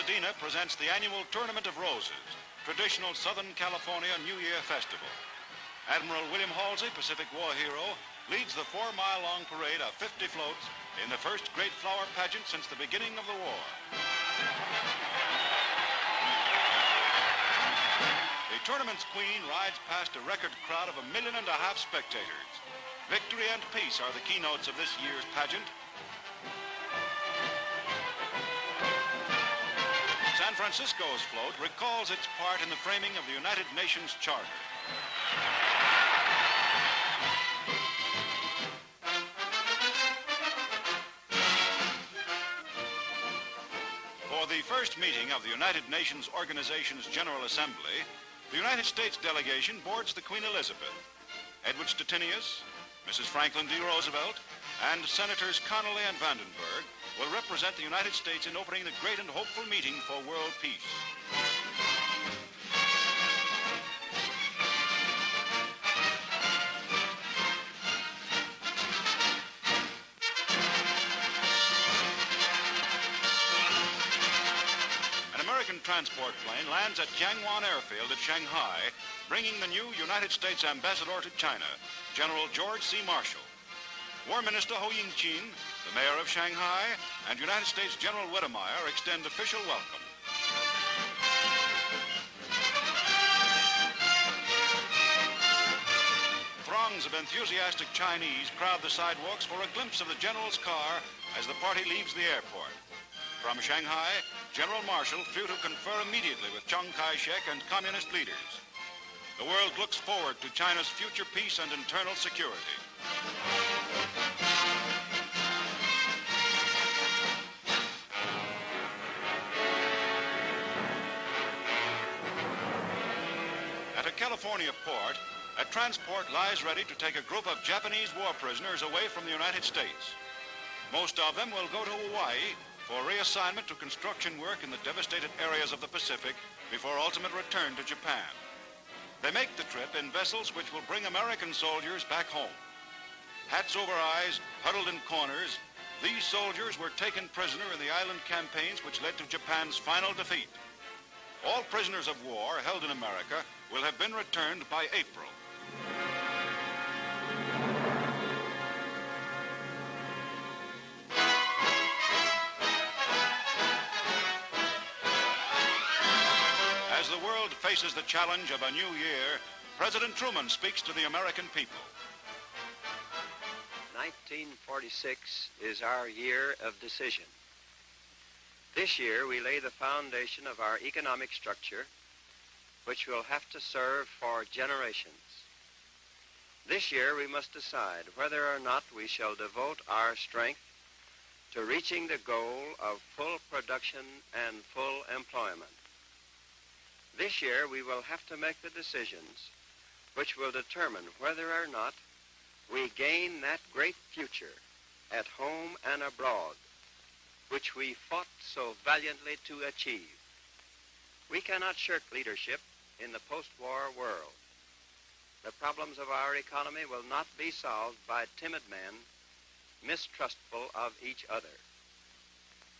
Pasadena presents the annual Tournament of Roses, traditional Southern California New Year festival. Admiral William Halsey, Pacific War hero, leads the 4-mile-long parade of 50 floats in the first great flower pageant since the beginning of the war. The tournament's queen rides past a record crowd of 1.5 million spectators. Victory and peace are the keynotes of this year's pageant. San Francisco's float recalls its part in the framing of the United Nations Charter. For the first meeting of the United Nations Organization's General Assembly, the United States delegation boards the Queen Elizabeth. Edward Stettinius, Mrs. Franklin D. Roosevelt, and Senators Connally and Vandenberg will represent the United States in opening the great and hopeful meeting for world peace. An American transport plane lands at Jiangwan Airfield at Shanghai, bringing the new United States ambassador to China, General George C. Marshall. War Minister Ho Ying-chin, the mayor of Shanghai, and United States General Wedemeyer extend official welcome. Throngs of enthusiastic Chinese crowd the sidewalks for a glimpse of the general's car as the party leaves the airport. From Shanghai, General Marshall flew to confer immediately with Chiang Kai-shek and communist leaders. The world looks forward to China's future peace and internal security. At a California port, a transport lies ready to take a group of Japanese war prisoners away from the United States. Most of them will go to Hawaii for reassignment to construction work in the devastated areas of the Pacific before ultimate return to Japan. They make the trip in vessels which will bring American soldiers back home. Hats over eyes, huddled in corners, these soldiers were taken prisoner in the island campaigns which led to Japan's final defeat. All prisoners of war held in America will have been returned by April. As the world faces the challenge of a new year, President Truman speaks to the American people. 1946 is our year of decision. This year we lay the foundation of our economic structure, which will have to serve for generations. This year we must decide whether or not we shall devote our strength to reaching the goal of full production and full employment. This year we will have to make the decisions which will determine whether or not we gain that great future at home and abroad, which we fought so valiantly to achieve. We cannot shirk leadership in the post-war world. The problems of our economy will not be solved by timid men mistrustful of each other.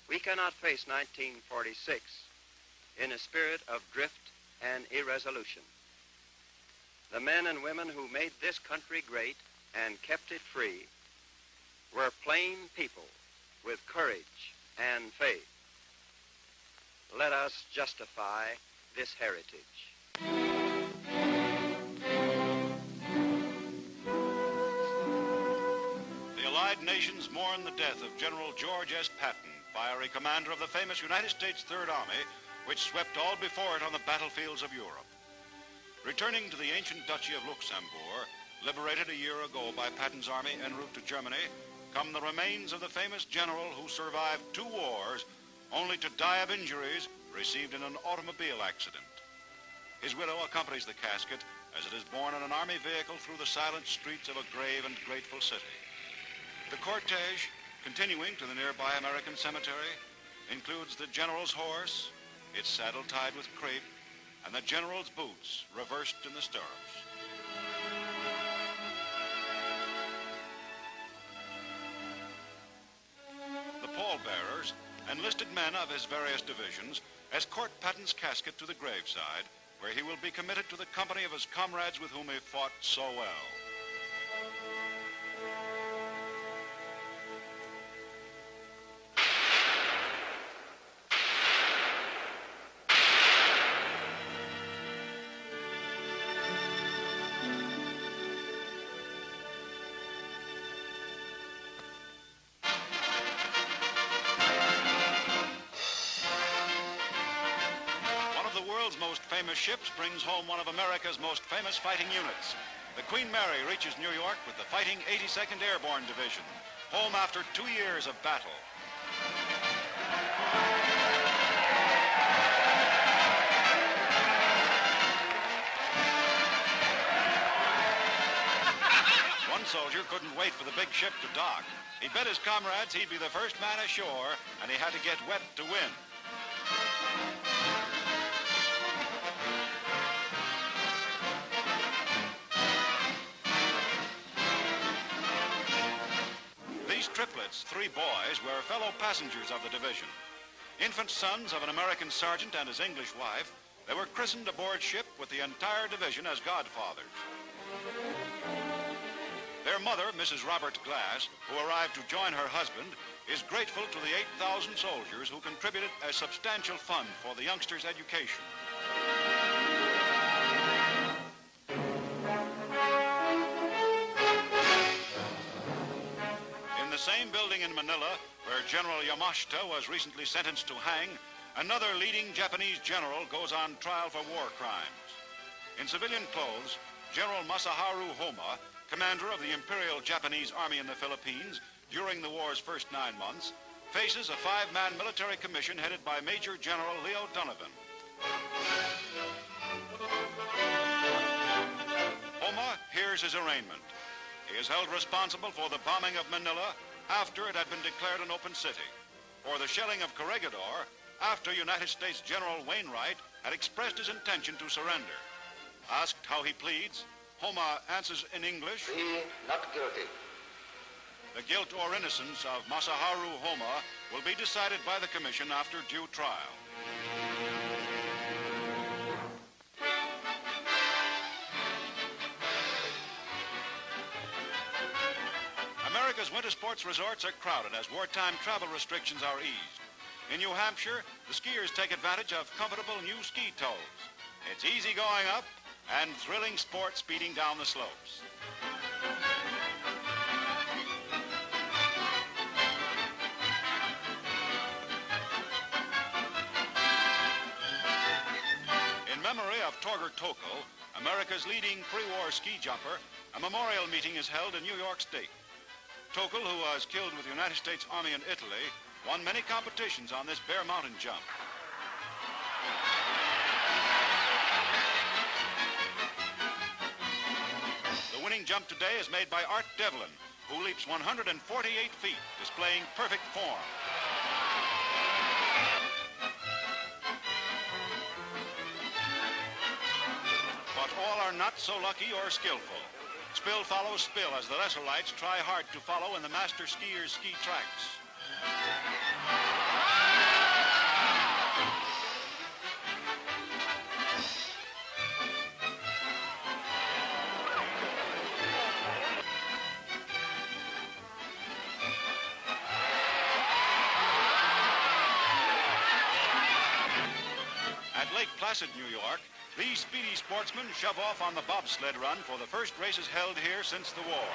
We cannot face 1946 in a spirit of drift and irresolution. The men and women who made this country great and kept it free were plain people with courage and faith. Let us justify this heritage. The Allied nations mourn the death of General George S. Patton, fiery commander of the famous United States Third Army, which swept all before it on the battlefields of Europe. Returning to the ancient Duchy of Luxembourg, liberated a year ago by Patton's army en route to Germany, come the remains of the famous general who survived 2 wars, only to die of injuries received in an automobile accident. His widow accompanies the casket as it is borne in an army vehicle through the silent streets of a grave and grateful city. The cortege, continuing to the nearby American cemetery, includes the general's horse, its saddle tied with crepe, and the general's boots reversed in the stirrups. The pallbearers, enlisted men of his various divisions escort Patton's casket to the graveside, where he will be committed to the company of his comrades with whom he fought so well. The world's most famous ships brings home one of America's most famous fighting units. The Queen Mary reaches New York with the fighting 82nd Airborne Division, home after 2 years of battle. One soldier couldn't wait for the big ship to dock. He bet his comrades he'd be the first man ashore, and he had to get wet to win. Triplets, 3 boys, were fellow passengers of the division. Infant sons of an American sergeant and his English wife, they were christened aboard ship with the entire division as godfathers. Their mother, Mrs. Robert Glass, who arrived to join her husband, is grateful to the 8,000 soldiers who contributed a substantial fund for the youngsters' education. In the same building in Manila, where General Yamashita was recently sentenced to hang, another leading Japanese general goes on trial for war crimes. In civilian clothes, General Masaharu Homa, commander of the Imperial Japanese Army in the Philippines during the war's first 9 months, faces a 5-man military commission headed by Major General Leo Donovan. Homa hears his arraignment. He is held responsible for the bombing of Manila after it had been declared an open city, for the shelling of Corregidor after United States General Wainwright had expressed his intention to surrender. Asked how he pleads, Homa answers in English, "Be not guilty." The guilt or innocence of Masaharu Homa will be decided by the commission after due trial. America's winter sports resorts are crowded as wartime travel restrictions are eased. In New Hampshire, the skiers take advantage of comfortable new ski toes. It's easy going up and thrilling sport speeding down the slopes. In memory of Torger Tokl, America's leading pre-war ski jumper, a memorial meeting is held in New York State. Tokl, who was killed with the United States Army in Italy, won many competitions on this bare mountain jump. The winning jump today is made by Art Devlin, who leaps 148 feet, displaying perfect form. But all are not so lucky or skillful. Spill follows spill as the lesser lights try hard to follow in the master skiers' ski tracks. At Lake Placid, New York, these speedy sportsmen shove off on the bobsled run for the first races held here since the war.